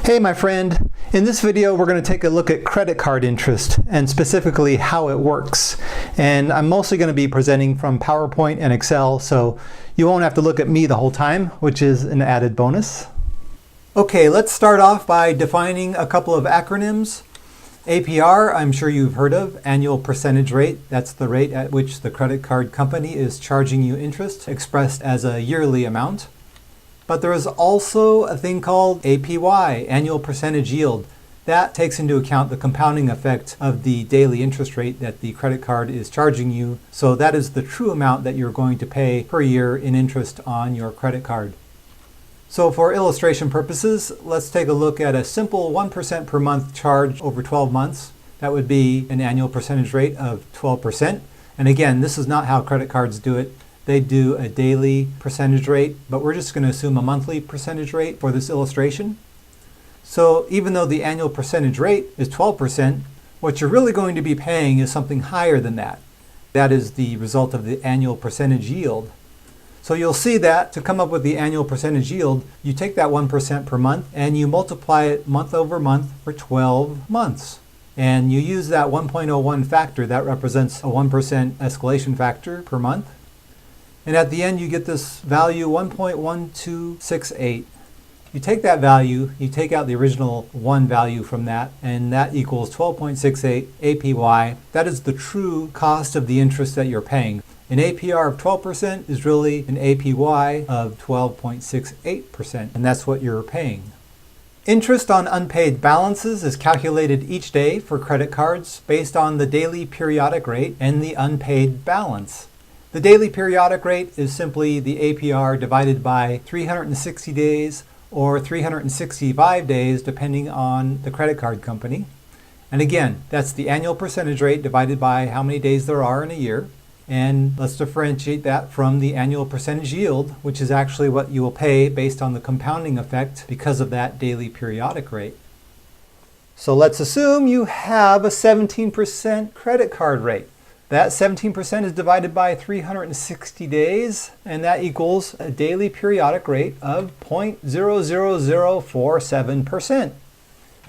Hey my friend, in this video we're going to take a look at credit card interest and specifically how it works. And I'm mostly going to be presenting from PowerPoint and Excel, so you won't have to look at me the whole time, which is an added bonus. Okay, let's start off by defining a couple of acronyms. APR, I'm sure you've heard of, annual percentage rate. That's the rate at which the credit card company is charging you interest, expressed as a yearly amount. But there is also a thing called APY, annual percentage yield. That takes into account the compounding effect of the daily interest rate that the credit card is charging you. So that is the true amount that you're going to pay per year in interest on your credit card. So for illustration purposes, let's take a look at a simple 1% per month charge over 12 months. That would be an annual percentage rate of 12%. And again, this is not how credit cards do it. They do a daily percentage rate, but we're just going to assume a monthly percentage rate for this illustration. So even though the annual percentage rate is 12%, what you're really going to be paying is something higher than that. That is the result of the annual percentage yield. So you'll see that to come up with the annual percentage yield, you take that 1% per month and you multiply it month over month for 12 months. And you use that 1.01 factor, that represents a 1% escalation factor per month. And at the end you get this value 1.1268. You take that value, you take out the original 1 value from that, and that equals 12.68 APY. That is the true cost of the interest that you're paying. An APR of 12% is really an APY of 12.68%, and that's what you're paying. Interest on unpaid balances is calculated each day for credit cards based on the daily periodic rate and the unpaid balance. The daily periodic rate is simply the APR divided by 360 days or 365 days depending on the credit card company. And again, that's the annual percentage rate divided by how many days there are in a year. And let's differentiate that from the annual percentage yield, which is actually what you will pay based on the compounding effect because of that daily periodic rate. So let's assume you have a 17% credit card rate. That 17% is divided by 360 days, and that equals a daily periodic rate of 0.00047%.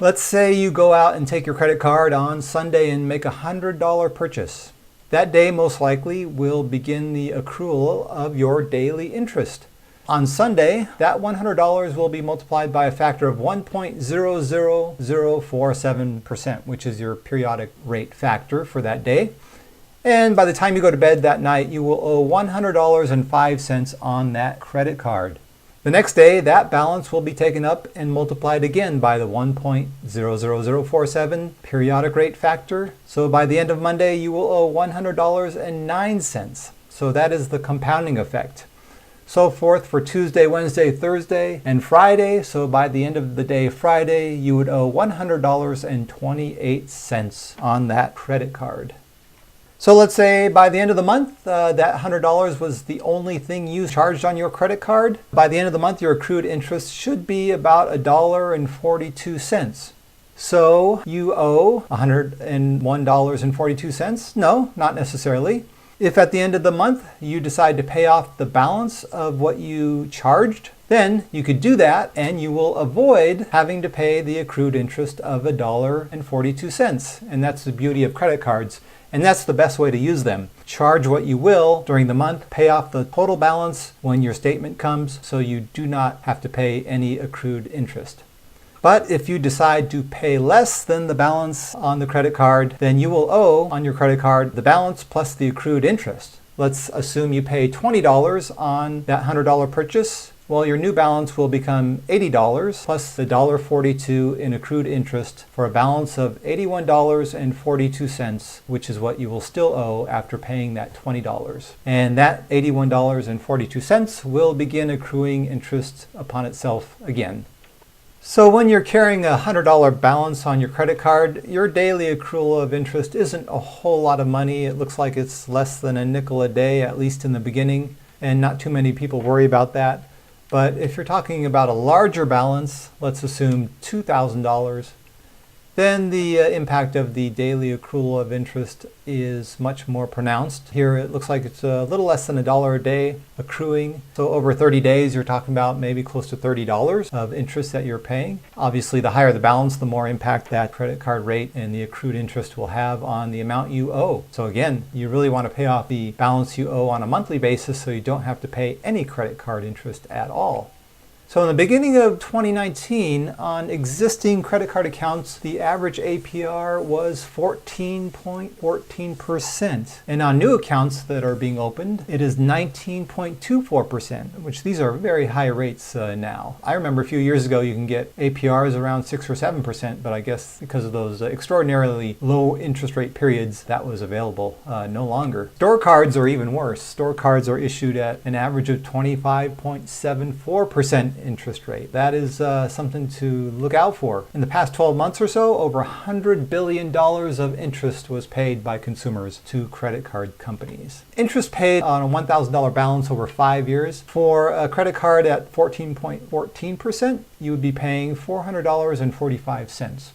Let's say you go out and take your credit card on Sunday and make a $100 purchase. That day most likely will begin the accrual of your daily interest. On Sunday, that $100 will be multiplied by a factor of 1.00047%, which is your periodic rate factor for that day. And by the time you go to bed that night, you will owe $100.05 on that credit card. The next day, that balance will be taken up and multiplied again by the 1.00047 periodic rate factor. So by the end of Monday, you will owe $100.09. So that is the compounding effect. So forth for Tuesday, Wednesday, Thursday, and Friday. So by the end of the day Friday, you would owe $100.28 on that credit card. So let's say by the end of the month, that $100 was the only thing you charged on your credit card. By the end of the month, your accrued interest should be about $1.42. So you owe $101.42? No, not necessarily. If at the end of the month you decide to pay off the balance of what you charged, then you could do that and you will avoid having to pay the accrued interest of $1.42. And that's the beauty of credit cards. And that's the best way to use them. Charge what you will during the month, pay off the total balance when your statement comes, so you do not have to pay any accrued interest. But if you decide to pay less than the balance on the credit card, then you will owe on your credit card the balance plus the accrued interest. Let's assume you pay $20 on that $100 purchase. Well, your new balance will become $80 plus the $1.42 in accrued interest for a balance of $81.42, which is what you will still owe after paying that $20. And that $81.42 will begin accruing interest upon itself again. So when you're carrying a $100 balance on your credit card, your daily accrual of interest isn't a whole lot of money. It looks like it's less than a nickel a day, at least in the beginning, and not too many people worry about that. But if you're talking about a larger balance, let's assume $2,000, Then the impact of the daily accrual of interest is much more pronounced. Here it looks like it's a little less than $1 a day accruing. So over 30 days, you're talking about maybe close to $30 of interest that you're paying. Obviously, the higher the balance, the more impact that credit card rate and the accrued interest will have on the amount you owe. So again, you really want to pay off the balance you owe on a monthly basis so you don't have to pay any credit card interest at all. So in the beginning of 2019, on existing credit card accounts, the average APR was 14.14%. And on new accounts that are being opened, it is 19.24%, which these are very high rates now. I remember a few years ago you can get APRs around 6 or 7%, but I guess because of those extraordinarily low interest rate periods, that was available no longer. Store cards are even worse. Store cards are issued at an average of 25.74% interest rate. That is something to look out for. In the past 12 months or so, over $100 billion of interest was paid by consumers to credit card companies. Interest paid on a $1,000 balance over 5 years. For a credit card at 14.14%, you would be paying $400.45.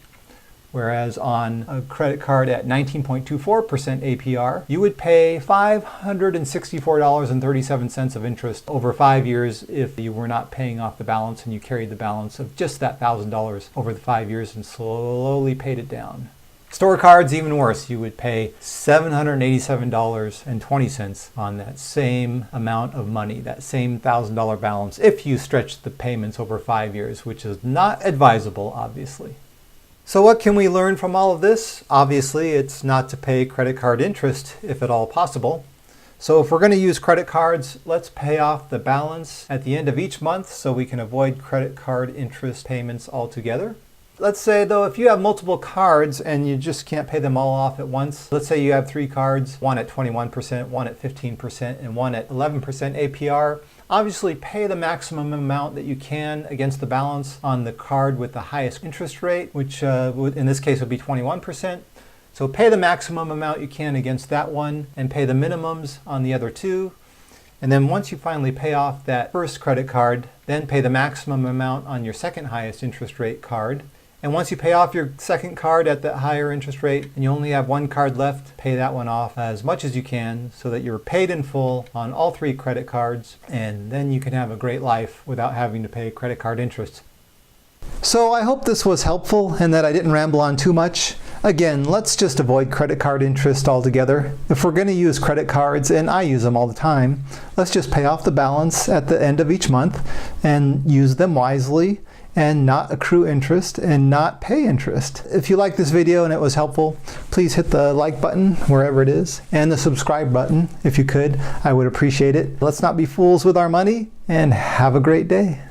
Whereas on a credit card at 19.24% APR, you would pay $564.37 of interest over 5 years if you were not paying off the balance and you carried the balance of just that $1,000 over the 5 years and slowly paid it down. Store cards, even worse. You would pay $787.20 on that same amount of money, that same $1,000 balance, if you stretch the payments over 5 years, which is not advisable, obviously. So what can we learn from all of this? Obviously, it's not to pay credit card interest, if at all possible. So if we're going to use credit cards, let's pay off the balance at the end of each month so we can avoid credit card interest payments altogether. Let's say, though, if you have multiple cards and you just can't pay them all off at once, let's say you have 3 cards, one at 21%, one at 15%, and one at 11% APR. Obviously, pay the maximum amount that you can against the balance on the card with the highest interest rate, which in this case would be 21%. So pay the maximum amount you can against that one and pay the minimums on the other 2. And then once you finally pay off that first credit card, then pay the maximum amount on your second highest interest rate card. And once you pay off your second card at the higher interest rate and you only have 1 card left, pay that one off as much as you can so that you're paid in full on all 3 credit cards, and then you can have a great life without having to pay credit card interest. So I hope this was helpful and that I didn't ramble on too much. Again, let's just avoid credit card interest altogether. If we're going to use credit cards, and I use them all the time, let's just pay off the balance at the end of each month and use them wisely, and not accrue interest and not pay interest. If you liked this video and it was helpful, please hit the like button wherever it is and the subscribe button if you could. I would appreciate it. Let's not be fools with our money, and have a great day.